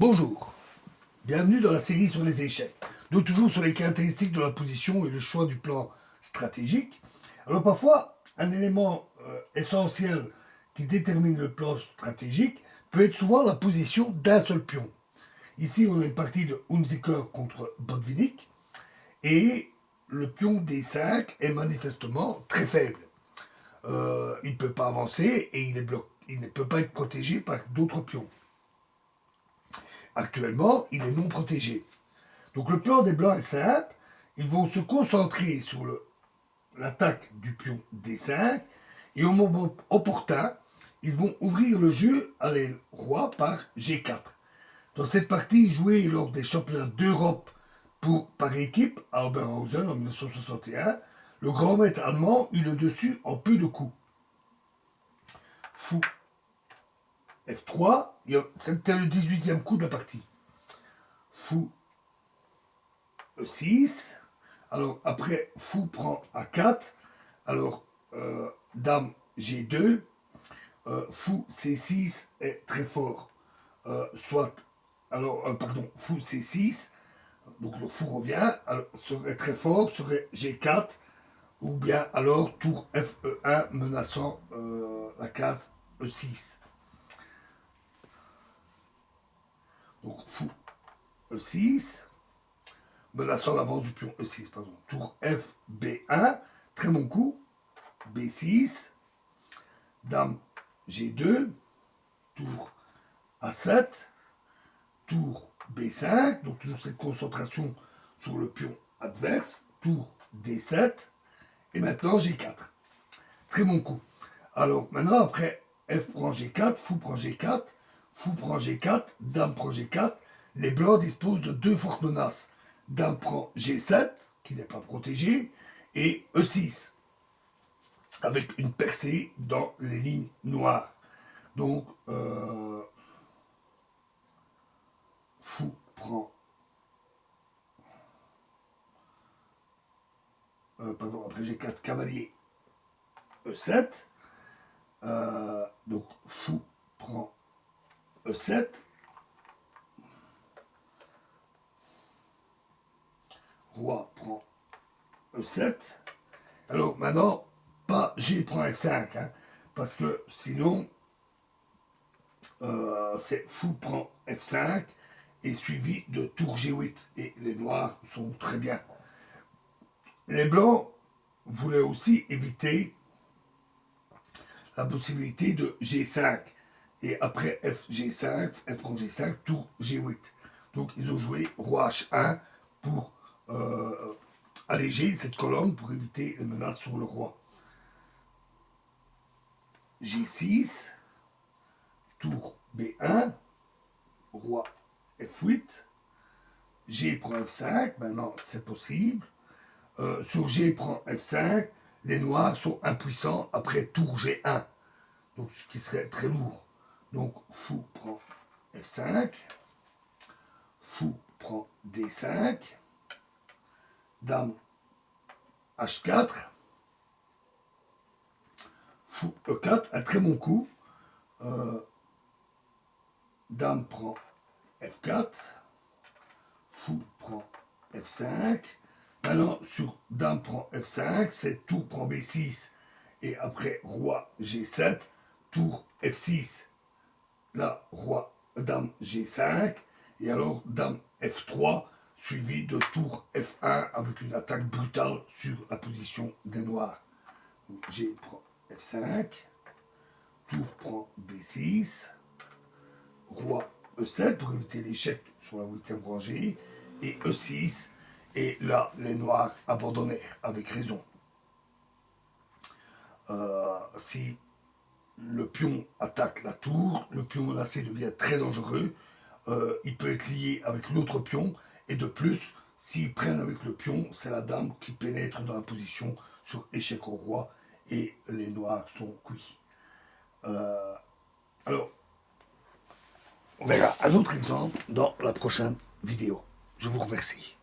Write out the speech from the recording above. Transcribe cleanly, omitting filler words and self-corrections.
Bonjour, bienvenue dans la série sur les échecs. Donc toujours sur les caractéristiques de la position et le choix du plan stratégique. Alors parfois, un élément essentiel qui détermine le plan stratégique peut être souvent la position d'un seul pion. Ici, on a une partie de Hunziker contre Botvinnik et le pion D5 est manifestement très faible. Il ne peut pas avancer et il ne peut pas être protégé par d'autres pions. Actuellement, il est non protégé. Donc le plan des blancs est simple. Ils vont se concentrer sur l'attaque du pion D5 et au moment opportun, ils vont ouvrir le jeu à l'aile roi par G4. Dans cette partie jouée lors des championnats d'Europe par équipe à Oberhausen en 1961, le grand maître allemand eut le dessus en peu de coups. Fou F3, c'était le 18e coup de la partie. Fou E6. Alors après, fou prend A4. Alors dame G2. Fou C6 est très fort. Fou C6. Donc le fou revient. Alors, serait très fort, serait G4. Ou bien alors tour FE1 menaçant la case E6. Donc fou E6, menaçant l'avance du pion E6, pardon. Tour F, B1, très bon coup, B6, dame G2, tour A7, tour B5, donc toujours cette concentration sur le pion adverse, tour D7, et maintenant G4. Très bon coup. Alors maintenant, après F prend G4, fou prend G4, fou prend G4, dame prend G4, les blancs disposent de deux fortes menaces. Dame prend G7, qui n'est pas protégé, et E6, avec une percée dans les lignes noires. Donc, fou prend... après G4, cavalier E7. Donc, fou prend E7. Roi prend E7. Alors maintenant, pas G prend F5, hein, parce que sinon, c'est fou prend F5 et suivi de tour G8. Et les noirs sont très bien. Les blancs voulaient aussi éviter la possibilité de G5. Et après F G5, F prend G5, tour G8. Donc ils ont joué roi H1 pour alléger cette colonne pour éviter les menaces sur le roi. G6, tour B1, roi F8, G prend F5, maintenant c'est possible. Sur G prend F5, les noirs sont impuissants après tour G1, donc ce qui serait très lourd. Donc fou prend F5, fou prend D5, dame H4, fou E4, un très bon coup. Dame prend F4, fou prend F5. Maintenant, sur dame prend F5, c'est tour prend B6. Et après, roi G7, tour F6. Là, dame G5. Et alors, dame F3, suivi de tour F1 avec une attaque brutale sur la position des noirs. Donc, G prend F5, tour prend B6, roi E7 pour éviter l'échec sur la 8e rangée, et E6, et là, les noirs abandonnèrent, avec raison. Si le pion attaque la tour, le pion menacé devient très dangereux, il peut être lié avec l'autre pion, et de plus, s'ils prennent avec le pion, c'est la dame qui pénètre dans la position sur échec au roi, et les noirs sont cuits. Alors, on verra un autre exemple dans la prochaine vidéo. Je vous remercie.